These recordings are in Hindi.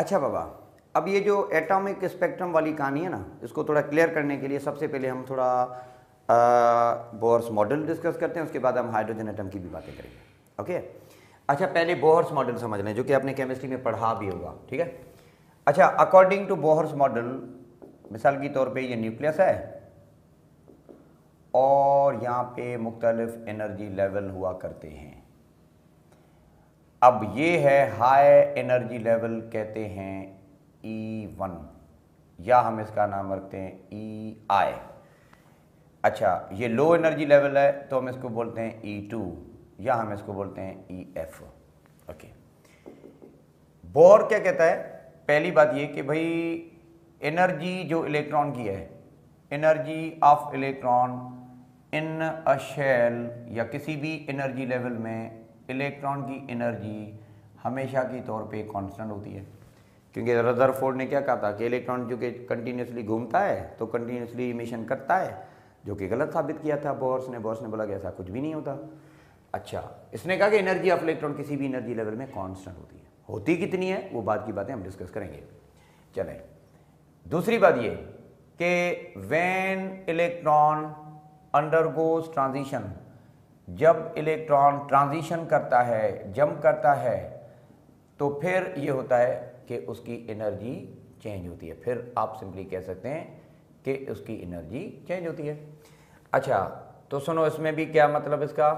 अच्छा बाबा, अब ये जो एटॉमिक स्पेक्ट्रम वाली कहानी है ना, इसको थोड़ा क्लियर करने के लिए सबसे पहले हम थोड़ा बोहर्स मॉडल डिस्कस करते हैं, उसके बाद हम हाइड्रोजन एटम की भी बातें करेंगे। ओके, अच्छा पहले बोहर्स मॉडल समझ लें, जो कि आपने केमिस्ट्री में पढ़ा भी होगा, ठीक है। अच्छा, अकॉर्डिंग टू बोहर्स मॉडल, मिसाल के तौर पे ये न्यूक्लियस है और यहाँ पे मुख्तलिफ एनर्जी लेवल हुआ करते हैं। अब ये है हाई एनर्जी लेवल, कहते हैं E1, या हम इसका नाम रखते हैं EI। अच्छा, ये लो एनर्जी लेवल है तो हम इसको बोलते हैं E2, या हम इसको बोलते हैं EF। ओके, बोर क्या कहता है? पहली बात ये कि भाई एनर्जी जो इलेक्ट्रॉन की है, energy of electron in a shell या किसी भी एनर्जी लेवल में इलेक्ट्रॉन की एनर्जी हमेशा के तौर पे कांस्टेंट होती है। क्योंकि रदरफोर्ड ने क्या कहा था कि इलेक्ट्रॉन जो कि कंटिन्यूसली घूमता है तो कंटिन्यूसली इमिशन करता है, जो कि गलत साबित किया था बोर्स ने बोला कि ऐसा कुछ भी नहीं होता। अच्छा, इसने कहा कि एनर्जी ऑफ इलेक्ट्रॉन किसी भी एनर्जी लेवल में कांस्टेंट होती है। होती कितनी है वो बात की बातें हम डिस्कस करेंगे। चलें, दूसरी बात ये कि व्हेन इलेक्ट्रॉन अंडरगोज ट्रांजिशन, जब इलेक्ट्रॉन ट्रांजिशन करता है, जंप करता है, तो फिर ये होता है कि उसकी एनर्जी चेंज होती है। फिर आप सिंपली कह सकते हैं कि उसकी एनर्जी चेंज होती है। अच्छा, तो सुनो, इसमें भी क्या मतलब इसका,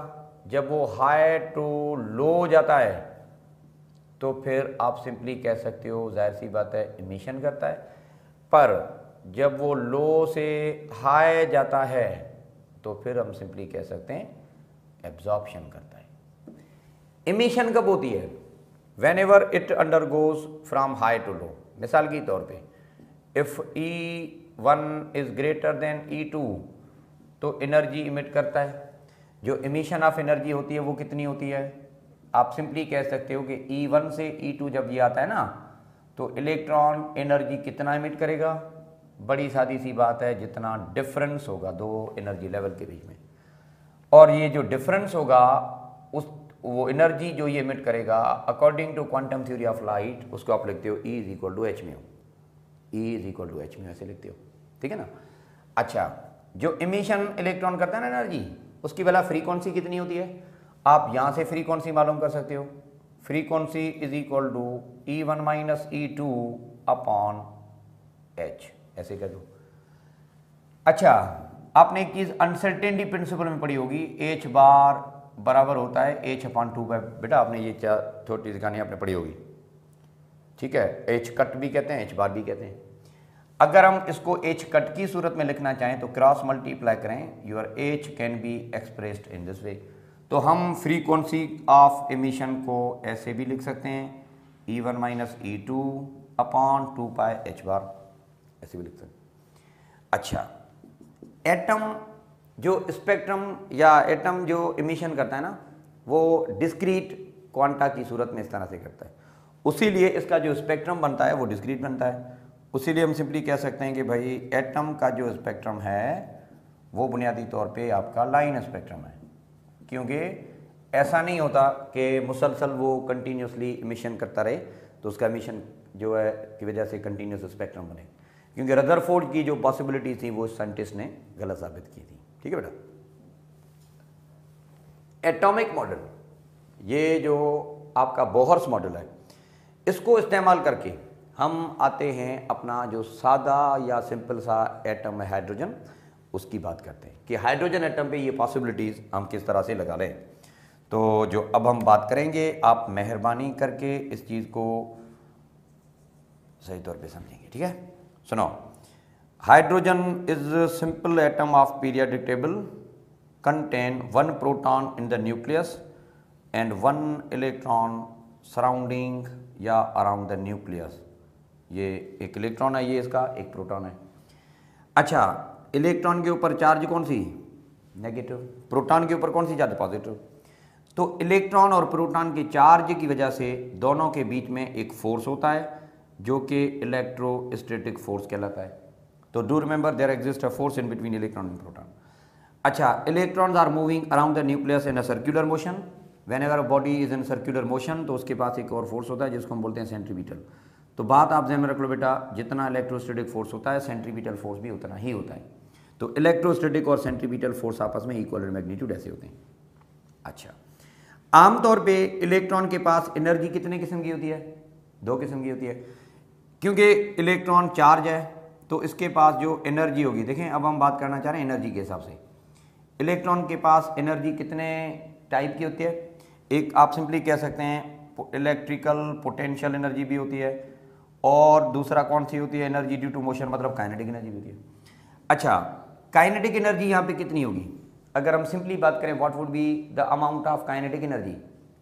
जब वो हाई टू लो जाता है तो फिर आप सिंपली कह सकते हो, जाहिर सी बात है, इमिशन करता है। पर जब वो लो से हाई जाता है तो फिर हम सिंपली कह सकते हैं एब्जॉर्प्शन करता है। इमिशन कब होती है? Whenever it undergoes from high to low. मिसाल के तौर पे if E1 is greater than E2 तो एनर्जी इमिट करता है। जो इमिशन ऑफ एनर्जी होती है वो कितनी होती है? आप सिंपली कह सकते हो कि E1 से E2 जब ये आता है ना, तो इलेक्ट्रॉन एनर्जी कितना इमिट करेगा? बड़ी सादी सी बात है, जितना डिफरेंस होगा दो एनर्जी लेवल के बीच में, और ये जो डिफरेंस होगा उस वो एनर्जी जो ये इमिट करेगा according to quantum theory of light, उसको आप लिखते हो E is equal to h mu. E is equal to h mu ऐसे लिखते हो, ठीक है ना। अच्छा, जो इमिशन इलेक्ट्रॉन करता है ना एनर्जी, उसकी वाला फ्रीक्वेंसी कितनी होती है? आप यहाँ से फ्रीक्वेंसी मालूम कर सकते हो। Frequency is equal to E1 minus E2 upon H, ऐसे कह दो। अच्छा, आपने एक चीज अनसर्टेनिटी प्रिंसिपल में पढ़ी होगी, H बार बराबर होता है H अपॉन 2 बेटा आपने ये छोटी सी कहानी आपने पढ़ी होगी, ठीक है। H कट भी कहते हैं, H बार भी कहते हैं। अगर हम इसको H कट की सूरत में लिखना चाहें तो क्रॉस मल्टीप्लाई करें, your H can be expressed in this वे। तो हम फ्रीक्वेंसी ऑफ एमिशन को ऐसे भी लिख सकते हैं, E1 माइनस E2 अपॉन 2 पाई H बार, ऐसे भी लिख सकते हैं। अच्छा, एटम जो स्पेक्ट्रम या एटम जो इमिशन करता है ना, वो डिस्क्रीट क्वांटा की सूरत में इस तरह से करता है, उसीलिए इसका जो स्पेक्ट्रम बनता है वो डिस्क्रीट बनता है। उसीलिए हम सिंपली कह सकते हैं कि भाई एटम का जो स्पेक्ट्रम है वो बुनियादी तौर पे आपका लाइन स्पेक्ट्रम है। क्योंकि ऐसा नहीं होता कि मुसलसल वो कंटिन्यूसली इमिशन करता रहे तो उसका इमिशन जो है की वजह से कंटिन्यूस स्पेक्ट्रम बने, क्योंकि रदरफोर्ड की जो पॉसिबिलिटी थी वो साइंटिस्ट ने गलत साबित की थी, ठीक है बेटा। एटॉमिक मॉडल, ये जो आपका बोहर्स मॉडल है, इसको इस्तेमाल करके हम आते हैं अपना जो सादा या सिंपल सा एटम है हाइड्रोजन, उसकी बात करते हैं कि हाइड्रोजन एटम पे ये पॉसिबिलिटीज़ हम किस तरह से लगा लें। तो जो अब हम बात करेंगे, आप मेहरबानी करके इस चीज़ को सही तौर पे समझेंगे, ठीक है। सुनो, hydrogen is simple atom of periodic table, contain 1 proton in the nucleus and 1 electron surrounding या अराउंड द न्यूक्लियस। ये एक इलेक्ट्रॉन है, ये इसका एक प्रोटॉन है। अच्छा, इलेक्ट्रॉन के ऊपर चार्ज कौन सी? नेगेटिव। प्रोटॉन के ऊपर कौन सी चार्ज? पॉजिटिव। तो इलेक्ट्रॉन और प्रोटॉन के चार्ज की वजह से दोनों के बीच में एक फोर्स होता है जो कि इलेक्ट्रोस्टैटिक फोर्स कहलाता है। तो do remember there exist a force in between electron and proton. अच्छा, electrons are moving around the nucleus in a circular motion. Whenever a body is in circular motion तो उसके पास एक और फोर्स होता है जिसको हम बोलते हैं सेंट्रीपिटल। तो बात आप ध्यान में रख लो बेटा, जितना इलेक्ट्रोस्टैटिक फोर्स होता है सेंट्रीपिटल फोर्स भी उतना ही होता है। तो इलेक्ट्रोस्टैटिक और सेंट्रीपिटल फोर्स आपस में इक्वल मैग्नीट्यूड ऐसे होते हैं। अच्छा, आमतौर पे इलेक्ट्रॉन के पास एनर्जी कितने किस्म की होती है? 2 किस्म की होती है, क्योंकि इलेक्ट्रॉन चार्ज है तो इसके पास जो एनर्जी होगी, देखें अब हम बात करना चाह रहे हैं एनर्जी के हिसाब से। इलेक्ट्रॉन के पास एनर्जी कितने टाइप की होती है? एक आप सिंपली कह सकते हैं इलेक्ट्रिकल पोटेंशियल एनर्जी भी होती है, और दूसरा कौन सी होती है? एनर्जी ड्यू टू मोशन, मतलब काइनेटिक एनर्जी भी होती है। अच्छा, काइनेटिक एनर्जी यहाँ पे कितनी होगी? अगर हम सिंपली बात करें what would be the amount of kinetic energy,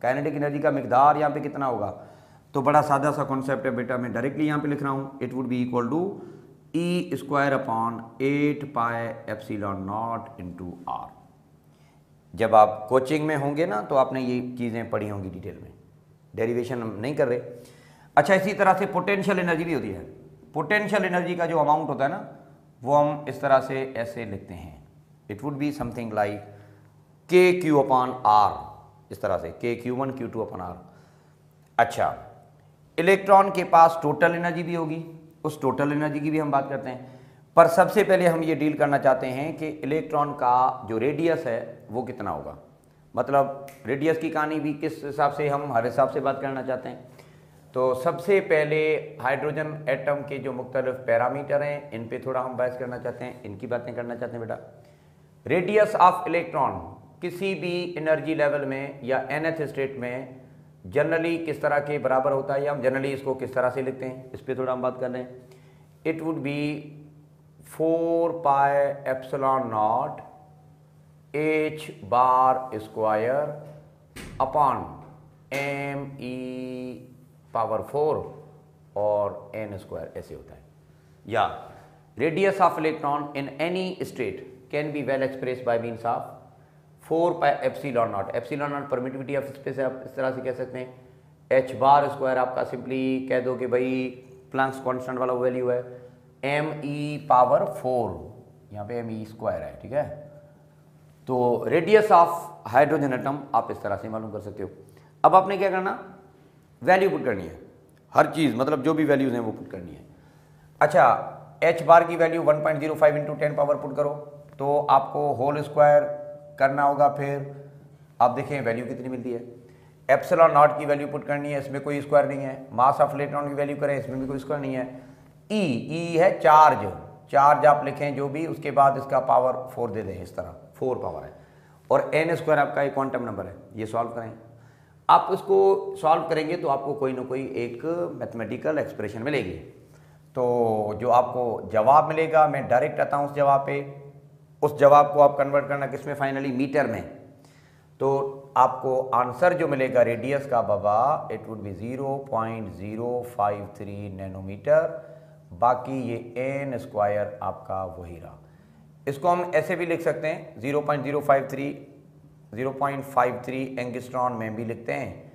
kinetic energy का मिकदार यहाँ पे कितना होगा? तो बड़ा सादा सा कॉन्सेप्ट है बेटा, मैं डायरेक्टली यहाँ पे लिख रहा हूँ, it would be equal to E square upon 8 pi epsilon not into R. जब आप कोचिंग में होंगे ना तो आपने ये चीज़ें पढ़ी होंगी डिटेल में, डेरिवेशन हम नहीं कर रहे। अच्छा, इसी तरह से पोटेंशियल एनर्जी भी होती है। पोटेंशियल एनर्जी का जो अमाउंट होता है ना, वो हम इस तरह से ऐसे लिखते हैं, it would be something like के क्यू अपॉन आर, इस तरह से के Q1 Q2 अपॉन आर। अच्छा, इलेक्ट्रॉन के पास टोटल एनर्जी भी होगी, उस टोटल एनर्जी की भी हम बात करते हैं, पर सबसे पहले हम ये डील करना चाहते हैं कि इलेक्ट्रॉन का जो रेडियस है वो कितना होगा। मतलब रेडियस की कहानी भी किस हिसाब से, हम हर हिसाब से बात करना चाहते हैं। तो सबसे पहले हाइड्रोजन एटम के जो मुख्तलिफ पैरामीटर हैं इन पे थोड़ा हम बहस करना चाहते हैं, इनकी बातें करना चाहते हैं बेटा। रेडियस ऑफ इलेक्ट्रॉन किसी भी एनर्जी लेवल में या nth स्टेट में जनरली किस तरह के बराबर होता है, या हम जनरली इसको किस तरह से लिखते हैं, इस पर थोड़ा हम बात कर लें। It would B 4 pi epsilon not h bar square upon m power 4 और n स्क्वायर, ऐसे होता है। या radius of electron in any state can be well express bye means of 4 pi epsilon not. Epsilon not permittivity of space है, आप इस तरह से कह सकते हैं। h बार स्क्वायर आपका सिंपली कह दो कि भाई प्लैंक्स कांस्टेंट वाला वैल्यू है, m पावर 4, यहाँ पे m स्क्वायर है, ठीक है। तो रेडियस ऑफ हाइड्रोजन एटम आप इस तरह से मालूम कर सकते हो। अब आपने क्या करना, वैल्यू पुट करनी है, हर चीज़ मतलब जो भी वैल्यूज हैं वो पुट करनी है। अच्छा, h बार की वैल्यू 1.05 इंटू 10 पावर पुट करो तो आपको होल स्क्वायर करना होगा, फिर आप देखें वैल्यू कितनी मिलती है। एप्सिलॉन नॉट की वैल्यू पुट करनी है, इसमें कोई स्क्वायर नहीं है। मास ऑफ इलेक्ट्रॉन की वैल्यू करें, इसमें भी कोई स्क्वायर नहीं है। ई है चार्ज, चार्ज आप लिखें जो भी, उसके बाद इसका पावर 4 दे दें, इस तरह 4 पावर है, और n स्क्वायर आपका एक क्वांटम नंबर है। ये सॉल्व करें, आप इसको सॉल्व करेंगे तो आपको कोई ना कोई एक मैथमेटिकल एक्सप्रेशन मिलेगी। तो जो आपको जवाब मिलेगा, मैं डायरेक्ट आता हूँ उस जवाब पे, उस जवाब को आप कन्वर्ट करना किसमें, फाइनली मीटर में। तो आपको आंसर जो मिलेगा रेडियस का बाबा, इट वुड बी 0.053 नैनोमीटर, बाकी ये n स्क्वायर आपका वही रहा। इसको हम ऐसे भी लिख सकते हैं 0.53 एंगस्ट्रॉन में भी लिखते हैं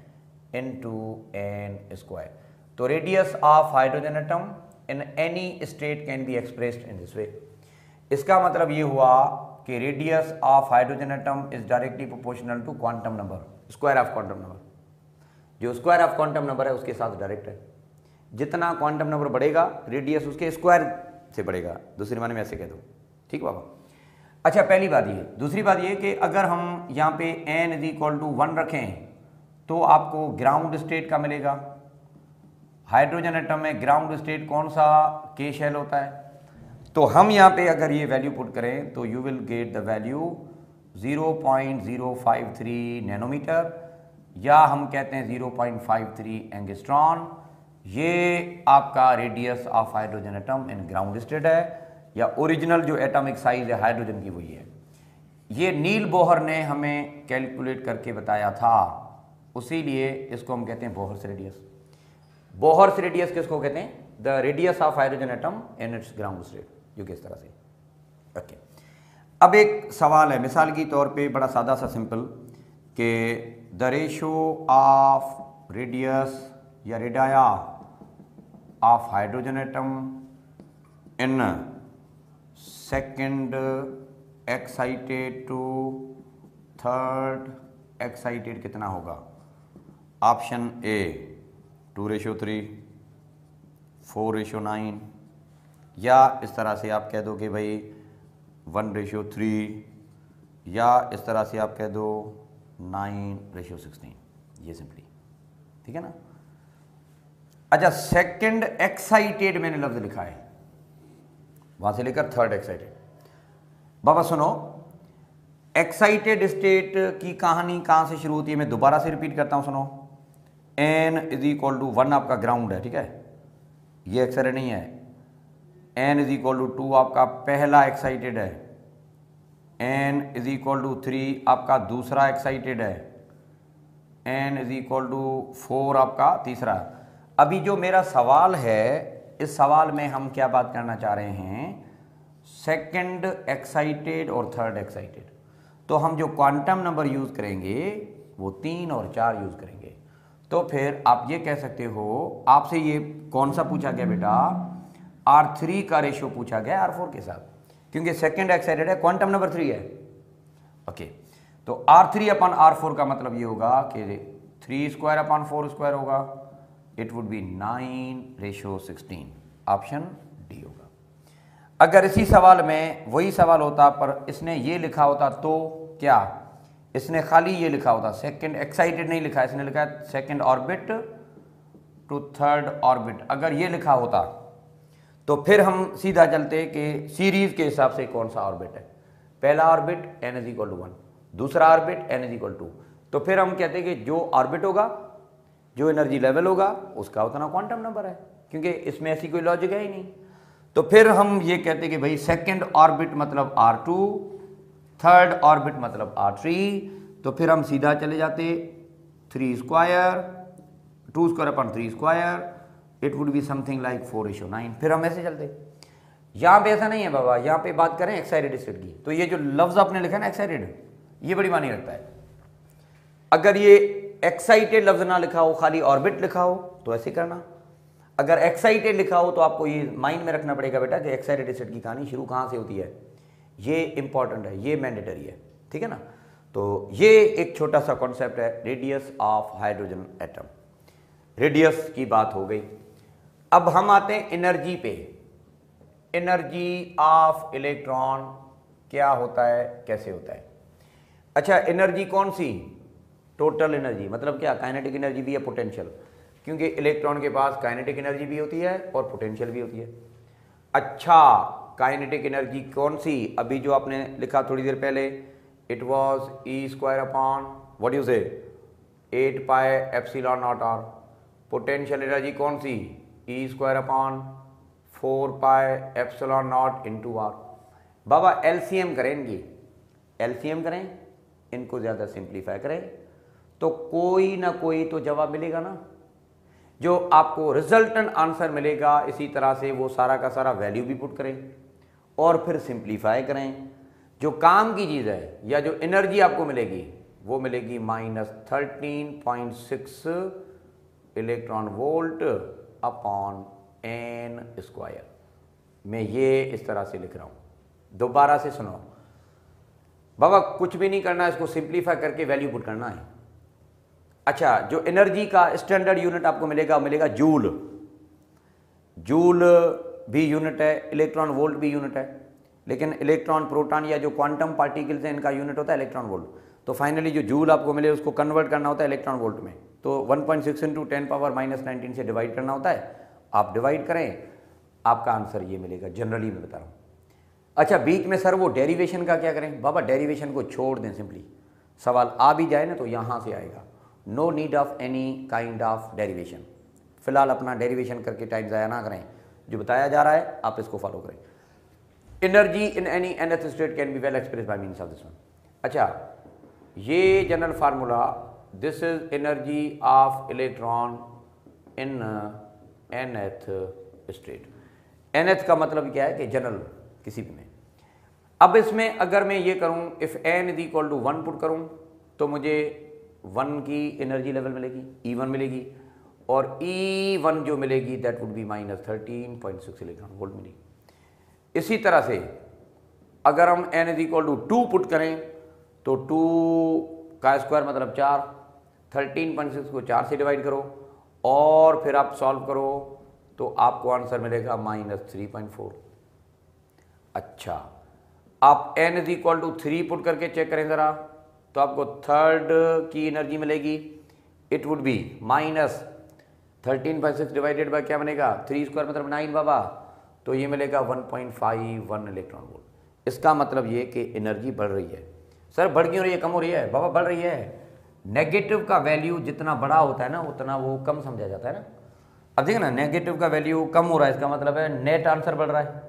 इनटू n स्क्वायर। तो radius of hydrogen atom in any state can be expressed in this way. इसका मतलब ये हुआ कि radius of hydrogen atom is directly proportional to quantum number, square of quantum number. जो स्क्वायर ऑफ क्वांटम नंबर है उसके साथ डायरेक्ट है। जितना क्वांटम नंबर बढ़ेगा रेडियस उसके स्क्वायर से बढ़ेगा, दूसरी माने में ऐसे कह दो, ठीक बाबा। अच्छा, पहली बात ये। दूसरी बात ये कि अगर हम यहाँ पे n इज इक्वल टू 1 रखें तो आपको ग्राउंड स्टेट का मिलेगा। हाइड्रोजन एटम में ग्राउंड स्टेट कौन सा, के शेल होता है। तो हम यहाँ पे अगर ये वैल्यू पुट करें तो you will get the value 0.053 nanometer, या हम कहते हैं 0.53 एंगस्ट्रॉन। ये आपका radius of hydrogen atom in ground state है, या ओरिजिनल जो एटॉमिक साइज है हाइड्रोजन की वही है। ये नील बोहर ने हमें कैलकुलेट करके बताया था, उसी लिए इसको हम कहते हैं बोहर्स रेडियस। बोहर्स रेडियस किसको कहते हैं, the radius of hydrogen atom in its ground state, जो कि इस तरह से। ओके, अब एक सवाल है मिसाल की तौर पे, बड़ा सादा सा सिंपल, कि द रेशो ऑफ रेडियस या radii of hydrogen atom in second excited to third excited कितना होगा। ऑप्शन ए 2:3, 4:9, या इस तरह से आप कह दो कि भाई 1:3, या इस तरह से आप कह दो 9:16, ये सिंपली, ठीक है ना। अच्छा, सेकंड एक्साइटेड मैंने लफ्ज लिखा है, वहां से लेकर थर्ड एक्साइटेड। बाबा सुनो, एक्साइटेड स्टेट की कहानी कहां से शुरू होती है, मैं दोबारा से रिपीट करता हूं, सुनो। n=1 आपका ग्राउंड है, ठीक है, ये एक्साइटेड नहीं है। n=2 आपका पहला एक्साइटेड है। n=3 आपका दूसरा एक्साइटेड है। n=4 आपका तीसरा। अभी जो मेरा सवाल है, इस सवाल में हम क्या बात करना चाह रहे हैं, सेकंड एक्साइटेड और थर्ड एक्साइटेड। तो हम जो क्वांटम नंबर यूज करेंगे वो 3 और 4 यूज करेंगे। तो फिर आप ये कह सकते हो, आपसे ये कौन सा पूछा गया बेटा, R3 का रेशियो पूछा गया R4 के साथ, क्योंकि सेकंड एक्साइटेड है, क्वांटम नंबर 3 है। ओके, तो R3/R4 का मतलब ये होगा कि 3^4 होगा, it would B 9:16, option D होगा। अगर इसी सवाल में वही सवाल होता पर इसने ये लिखा होता तो क्या, इसने खाली ये लिखा होता, सेकंड एक्साइटेड नहीं लिखा, इसने लिखा है second orbit to third orbit. अगर ये लिखा होता तो फिर हम सीधा चलते कि सीरीज के हिसाब से कौन सा ऑर्बिट है। पहला ऑर्बिट n=1, दूसरा ऑर्बिट n=2। तो फिर हम कहते हैं कि जो ऑर्बिट होगा, जो एनर्जी लेवल होगा, उसका उतना क्वांटम नंबर है, क्योंकि इसमें ऐसी कोई लॉजिक है ही नहीं। तो फिर हम ये कहते हैं कि भाई सेकंड ऑर्बिट मतलब R2, थर्ड ऑर्बिट मतलब R3। तो फिर हम सीधा चले जाते 2^3², it would be something like 4:9। फिर हम ऐसे चलते। यहां पे ऐसा नहीं है बाबा, यहां पे बात करें एक्साइटेड स्टेट की, तो ये जो लफ्ज आपने लिखा है ना एक्साइटेड, ये बड़ी मानी रखता है। अगर ये एक्साइटेड लफ्ज ना लिखा हो, खाली ऑर्बिट लिखा हो, तो ऐसे करना। अगर एक्साइटेड लिखा हो तो आपको ये माइंड में रखना पड़ेगा बेटा कि एक्साइटेड स्टेट की कहानी शुरू कहां से होती है। ये इंपॉर्टेंट है, ये मैंडेटरी है, ठीक है ना। तो ये एक छोटा सा कॉन्सेप्ट है, radius of hydrogen atom. Radius की बात हो गई। अब हम आते हैं एनर्जी पे। एनर्जी ऑफ इलेक्ट्रॉन क्या होता है, कैसे होता है। अच्छा, एनर्जी कौन सी, टोटल एनर्जी, मतलब क्या, काइनेटिक एनर्जी भी है, पोटेंशियल, क्योंकि इलेक्ट्रॉन के पास काइनेटिक एनर्जी भी होती है और पोटेंशियल भी होती है। अच्छा, काइनेटिक एनर्जी कौन सी, अभी जो आपने लिखा थोड़ी देर पहले, इट वाज E²/व्हाट यू से 8πε0r। पोटेंशियल एनर्जी कौन सी, E²/4πε0 बाबा एलसीएम करें इनकी, एलसीएम करें, इनको ज़्यादा सिंप्लीफाई करें तो कोई ना कोई तो जवाब मिलेगा ना, जो आपको रिजल्टेंट आंसर मिलेगा। इसी तरह से वो सारा का सारा वैल्यू भी पुट करें और फिर सिंप्लीफाई करें। जो काम की चीज़ है या जो एनर्जी आपको मिलेगी वो मिलेगी -13.6 इलेक्ट्रॉन वोल्ट अपॉन n²। मैं ये इस तरह से लिख रहा हूँ, दोबारा से सुनो बाबा, कुछ भी नहीं करना है, इसको सिंप्लीफाई करके वैल्यू पुट करना है। अच्छा, जो एनर्जी का स्टैंडर्ड यूनिट आपको मिलेगा, मिलेगा जूल। जूल भी यूनिट है, इलेक्ट्रॉन वोल्ट भी यूनिट है, लेकिन इलेक्ट्रॉन, प्रोटॉन या जो क्वांटम पार्टिकल्स हैं इनका यूनिट होता है इलेक्ट्रॉन वोल्ट। तो फाइनली जो जूल आपको मिले उसको कन्वर्ट करना होता है इलेक्ट्रॉन वोल्ट में, तो 1.6 × 10⁻⁻19 से डिवाइड करना होता है। आप डिवाइड करें, आपका आंसर ये मिलेगा, जनरली मैं बता रहा हूँ। अच्छा, बीच में सर वो डेरिवेशन का क्या करें, बाबा डेरिवेशन को छोड़ दें, सिंपली सवाल आ भी जाए ना तो यहाँ से आएगा, no need of any kind of derivation. फिलहाल अपना डेरिवेशन करके टाइम ज़ाया ना करें, जो बताया जा रहा है आप इसको फॉलो करें। Energy in any nth state can be well express bye means of this one. अच्छा, ये general formula, this is energy of electron in nth state. nth का मतलब क्या है कि जनरल किसी भी में। अब इसमें अगर मैं ये करूं, इफ n=1 पुट करूं तो मुझे 1 की एनर्जी लेवल मिलेगी, E1 मिलेगी, और E1 जो मिलेगी that would be -13.6 electron volt मिलेगी। इसी तरह से अगर हम n=2 पुट करें तो 2 का स्क्वायर मतलब 4, 13.6 को 4 से डिवाइड करो और फिर आप सॉल्व करो तो आपको आंसर मिलेगा -3.4। अच्छा, आप n is equal to 3 put करके चेक करें ज़रा, तो आपको थर्ड की एनर्जी मिलेगी, it would be -13.6 divided by क्या बनेगा, 3 स्क्वायर मतलब 9 बाबा, तो ये मिलेगा 1.51 इलेक्ट्रॉन वोल्ट। इसका मतलब ये कि एनर्जी बढ़ रही है। सर बढ़ क्यों रही है, कम हो रही है? बाबा बढ़ रही है। नेगेटिव का वैल्यू जितना बड़ा होता है ना उतना वो कम समझा जाता है ना। अब देखिए ना, नेगेटिव का वैल्यू कम हो रहा है, इसका मतलब है नेट आंसर बढ़ रहा है,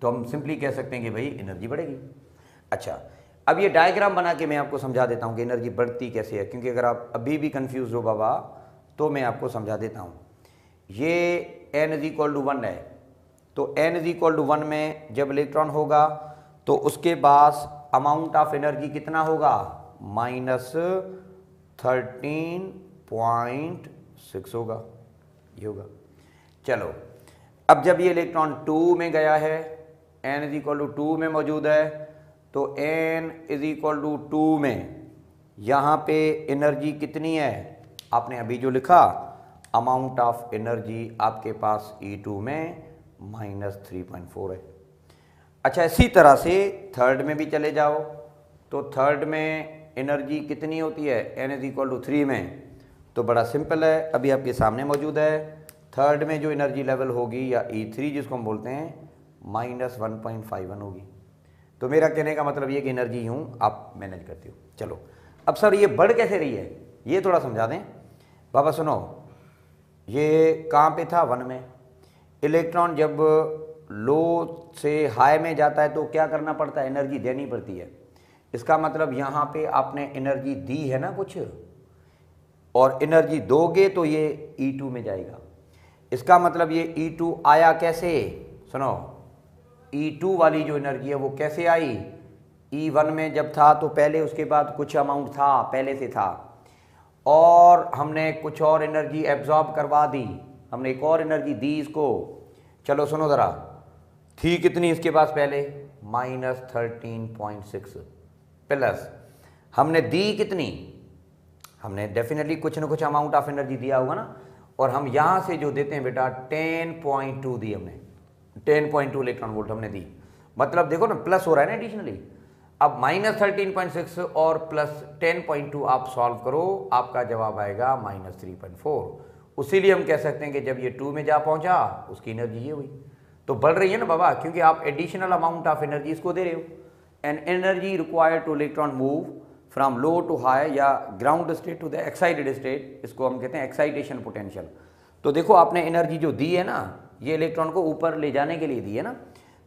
तो हम सिंपली कह सकते हैं कि भाई एनर्जी बढ़ेगी। अच्छा, अब ये डायग्राम बना के मैं आपको समझा देता हूँ कि एनर्जी बढ़ती कैसे है, क्योंकि अगर आप अभी भी कंफ्यूज हो बाबा तो मैं आपको समझा देता हूँ। ये n इज इक्वल टू 1 है, तो n इज इक्वल टू 1 में जब इलेक्ट्रॉन होगा तो उसके पास अमाउंट ऑफ एनर्जी कितना होगा, -13.6 होगा, ये होगा। चलो, अब जब ये इलेक्ट्रॉन 2 में गया है, n इज इक्वल टू 2 में मौजूद है, तो n इज इक्वल टू 2 में यहाँ पे एनर्जी कितनी है, आपने अभी जो लिखा अमाउंट ऑफ एनर्जी आपके पास E2 में -3.4 है। अच्छा, इसी तरह से थर्ड में भी चले जाओ, तो थर्ड में एनर्जी कितनी होती है, n इज इक्वल टू 3 में, तो बड़ा सिंपल है, अभी आपके सामने मौजूद है। थर्ड में जो एनर्जी लेवल होगी या E3 जिसको हम बोलते हैं, -1.51 होगी। तो मेरा कहने का मतलब ये कि एनर्जी यूँ आप मैनेज करते हो। चलो, अब सर ये बढ़ कैसे रही है ये थोड़ा समझा दें। बाबा सुनो, ये कहाँ पे था, 1 में। इलेक्ट्रॉन जब लो से हाई में जाता है तो क्या करना पड़ता है, एनर्जी देनी पड़ती है। इसका मतलब यहाँ पे आपने एनर्जी दी है ना कुछ, और एनर्जी दोगे तो ये E2 में जाएगा। इसका मतलब ये E2 आया कैसे, सुनो, E2 वाली जो एनर्जी है वो कैसे आई, E1 में जब था तो पहले उसके बाद कुछ अमाउंट था, पहले से था, और हमने कुछ और एनर्जी एब्जॉर्ब करवा दी, हमने एक और एनर्जी दी इसको। चलो सुनो ज़रा, थी कितनी इसके पास पहले, -13.6, प्लस हमने दी कितनी, हमने डेफिनेटली कुछ ना कुछ अमाउंट ऑफ एनर्जी दिया होगा ना, और हम यहाँ से जो देते हैं बेटा 10.2 दी हमने, 10.2 इलेक्ट्रॉन वोल्ट हमने दी। मतलब देखो ना, प्लस हो रहा है ना एडिशनली। अब -13.6 और +10.2 आप सॉल्व करो, आपका जवाब आएगा -3.4। इसीलिए हम कह सकते हैं कि जब ये 2 में जा पहुंचा उसकी एनर्जी ये हुई। तो बढ़ रही है ना बाबा, क्योंकि आप एडिशनल अमाउंट ऑफ एनर्जी इसको दे रहे हो। And energy required to electron move from low to high या ground state to the excited state, इसको हम कहते हैं एक्साइटेशन पोटेंशियल। तो देखो आपने एनर्जी जो दी है ना, ये इलेक्ट्रॉन को ऊपर ले जाने के लिए दी है ना,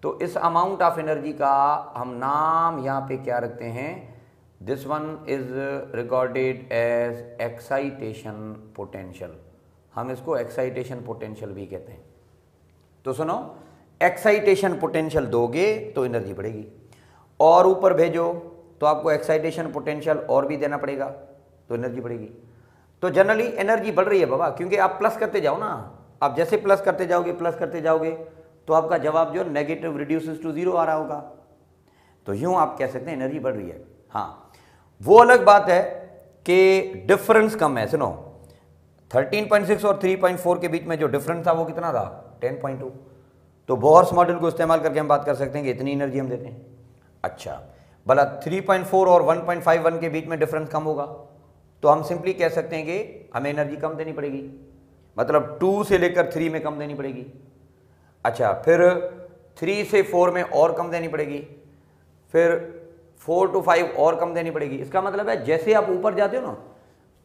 तो इस अमाउंट ऑफ एनर्जी का हम नाम यहाँ पे क्या रखते हैं, this one is recorded as excitation potential. हम इसको एक्साइटेशन पोटेंशियल भी कहते हैं। तो सुनो, एक्साइटेशन पोटेंशियल दोगे तो एनर्जी बढ़ेगी, और ऊपर भेजो तो आपको एक्साइटेशन पोटेंशियल और भी देना पड़ेगा तो एनर्जी बढ़ेगी। तो जनरली एनर्जी बढ़ रही है बाबा, क्योंकि आप प्लस करते जाओ ना, आप जैसे प्लस करते जाओगे तो आपका जवाब जो नेगेटिव रिड्यूसेस टू 0 आ रहा होगा। तो यूं आप कह सकते हैं एनर्जी बढ़ रही है। हाँ, वो अलग बात है कि डिफरेंस कम है। सुनो, 13.6 और 3.4 के बीच में जो डिफरेंस था वो कितना था, 10.2। तो बोहर्स मॉडल को इस्तेमाल करके हम बात कर सकते हैं कि इतनी एनर्जी हम देते हैं। अच्छा, भला 3.4 और 1.51 के बीच में डिफरेंस कम होगा, तो हम सिंपली कह सकते हैं कि हमें एनर्जी कम देनी पड़ेगी, मतलब 2 से लेकर 3 में कम देनी पड़ेगी। अच्छा, फिर 3 से 4 में और कम देनी पड़ेगी, फिर 4 to 5 और कम देनी पड़ेगी। इसका मतलब है जैसे आप ऊपर जाते हो ना,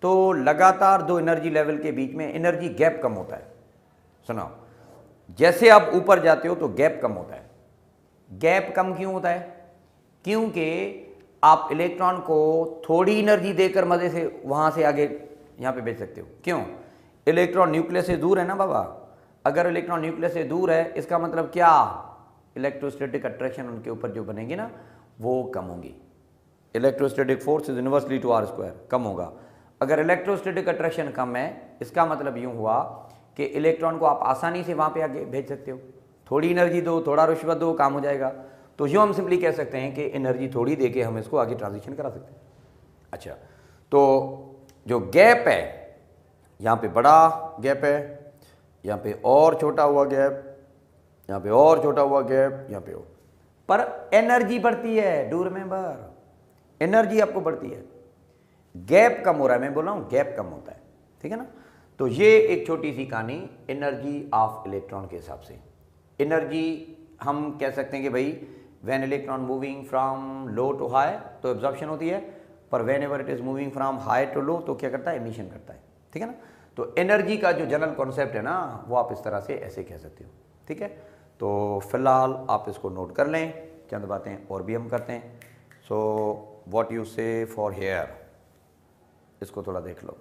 तो लगातार दो एनर्जी लेवल के बीच में एनर्जी गैप कम होता है। सुनो, जैसे आप ऊपर जाते हो तो गैप कम होता है। गैप कम क्यों होता है, क्योंकि आप इलेक्ट्रॉन को थोड़ी एनर्जी देकर मजे से वहां से आगे यहाँ पे भेज सकते हो। क्यों, इलेक्ट्रॉन न्यूक्लियस से दूर है ना बाबा। अगर इलेक्ट्रॉन न्यूक्लियस से दूर है, इसका मतलब क्या, इलेक्ट्रोस्टैटिक अट्रैक्शन उनके ऊपर जो बनेगी ना वो कम होगी। Electrostatic force is inversely to r², कम होगा। अगर इलेक्ट्रोस्टैटिक अट्रैक्शन कम है, इसका मतलब यूं हुआ कि इलेक्ट्रॉन को आप आसानी से वहां पे आगे भेज सकते हो। थोड़ी एनर्जी दो, थोड़ा रुश्वत दो, काम हो जाएगा। तो यूं हम सिंपली कह सकते हैं कि एनर्जी थोड़ी देके हम इसको आगे ट्रांजिशन करा सकते हैं। अच्छा, तो जो गैप है यहाँ पे बड़ा गैप है, यहाँ पे और छोटा हुआ गैप, यहाँ पे और छोटा हुआ गैप, यहाँ पे और, पर एनर्जी बढ़ती है। डू रिमेंबर, एनर्जी आपको बढ़ती है, गैप कम हो रहा है। मैं बोल रहा हूँ गैप कम होता है, ठीक है ना। तो ये एक छोटी सी कहानी एनर्जी ऑफ इलेक्ट्रॉन के हिसाब से। एनर्जी हम कह सकते हैं कि भाई when electron moving from low to high तो एब्जॉर्प्शन होती है, पर whenever it is moving from high to low तो क्या करता है, एमिशन करता है, ठीक है ना। तो एनर्जी का जो जनरल कॉन्सेप्ट है ना, वो आप इस तरह से ऐसे कह सकते हो, ठीक है। तो फिलहाल आप इसको नोट कर लें, चंद बातें और भी हम करते हैं। सो व्हाट यू से फॉर हेयर, इसको थोड़ा देख लो।